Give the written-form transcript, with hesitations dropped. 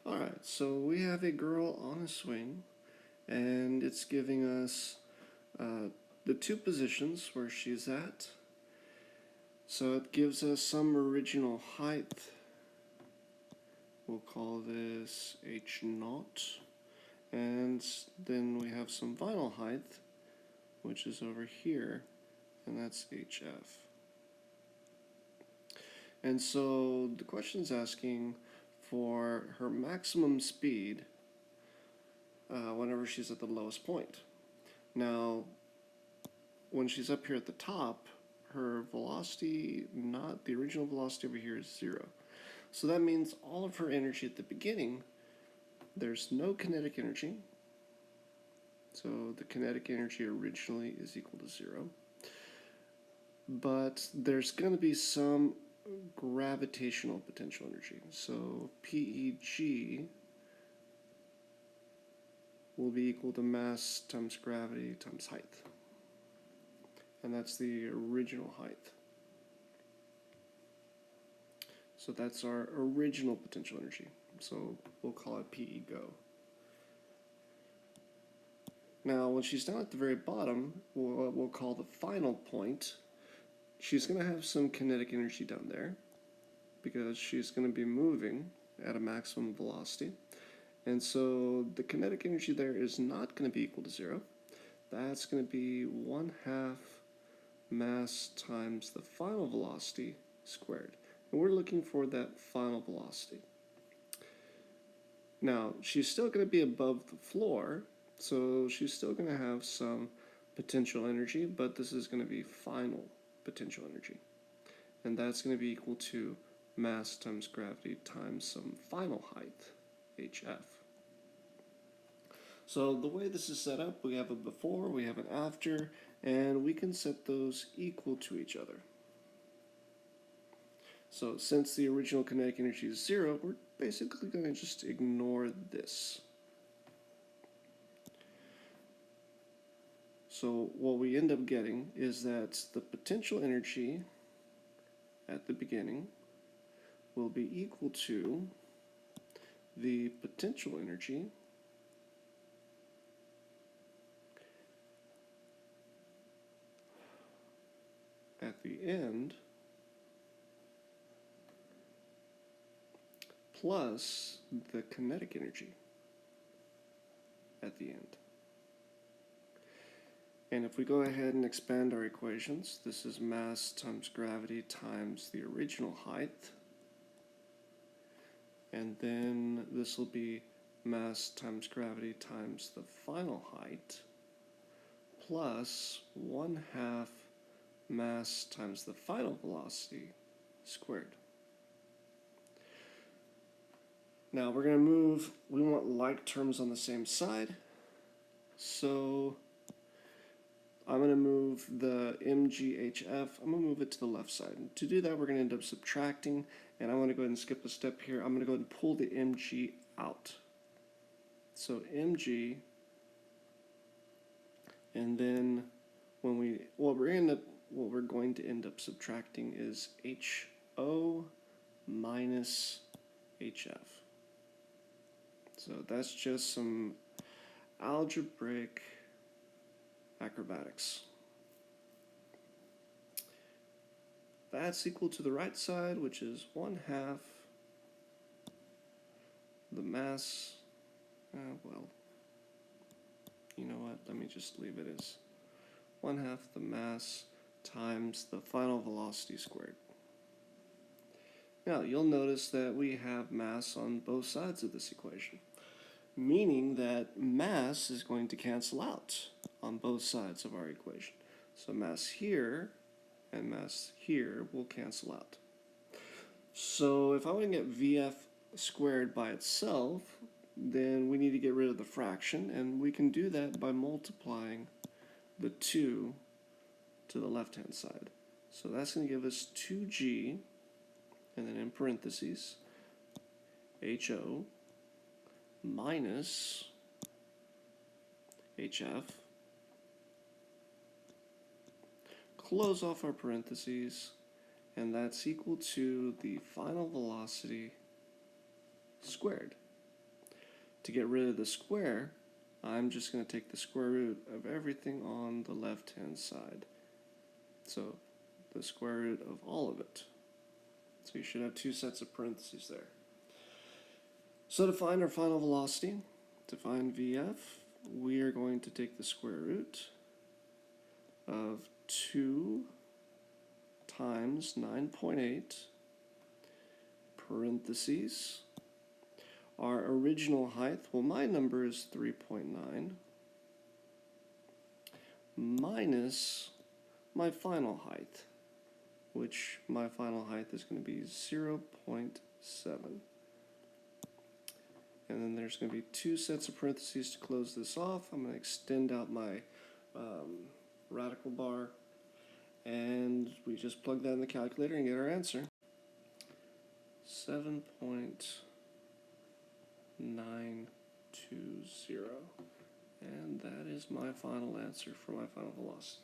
Alright, so we have a girl on a swing, and it's giving us the two positions where she's at. So it gives us some original height. We'll call this h0. And then we have some final height, which is over here, and that's hf. And so the question is asking for her maximum speed whenever she's at the lowest point. Now, when she's up here at the top, her velocity, not the original velocity over here, is 0. So that means all of her energy at the beginning, there's no kinetic energy. So the kinetic energy originally is equal to 0. But there's going to be some gravitational potential energy. So PEG will be equal to mass times gravity times height. And that's the original height. So that's our original potential energy. So we'll call it PE go. Now, when she's down at the very bottom, what we'll call the final point, she's going to have some kinetic energy down there because she's going to be moving at a maximum velocity. And so the kinetic energy there is not going to be equal to 0. That's going to be 1/2 mass times the final velocity squared. And we're looking for that final velocity. Now, she's still going to be above the floor, so she's still going to have some potential energy, but this is going to be final potential energy. And that's going to be equal to mass times gravity times some final height, hf. So the way this is set up, we have a before, we have an after, and we can set those equal to each other. So since the original kinetic energy is 0, we're basically going to just ignore this. So what we end up getting is that the potential energy at the beginning will be equal to the potential energy at the end plus the kinetic energy at the end. And if we go ahead and expand our equations, this is mass times gravity times the original height. And then this will be mass times gravity times the final height plus 1/2 mass times the final velocity squared. Now we're going to move, we want like terms on the same side. So I'm going to move the MGHF, I'm going to move it to the left side. And to do that, we're going to end up subtracting, and I'm going to go ahead and skip a step here. I'm going to go ahead and pull the MG out. So MG, and then when what we're going to end up subtracting is HO minus HF. So that's just some algebraic acrobatics. That's equal to the right side, which is 1/2 the mass, well, you know what, let me just leave it as 1/2 the mass times the final velocity squared. Now, you'll notice that we have mass on both sides of this equation, meaning that mass is going to cancel out on both sides of our equation. So mass here and mass here will cancel out. So if I want to get VF squared by itself, then we need to get rid of the fraction, and we can do that by multiplying the 2 to the left-hand side. So that's going to give us 2g, and then in parentheses, HO minus HF, close off our parentheses, and that's equal to the final velocity squared. To get rid of the square, I'm just going to take the square root of everything on the left-hand side. So the square root of all of it. So you should have two sets of parentheses there. So to find our final velocity, to find VF, we are going to take the square root of 2 times 9.8 parentheses. Our original height, well, my number is 3.9 minus my final height, which my final height is going to be 0.7. And then there's going to be two sets of parentheses to close this off. I'm going to extend out my radical bar, and we just plug that in the calculator and get our answer. 7.920. And that is my final answer for my final velocity.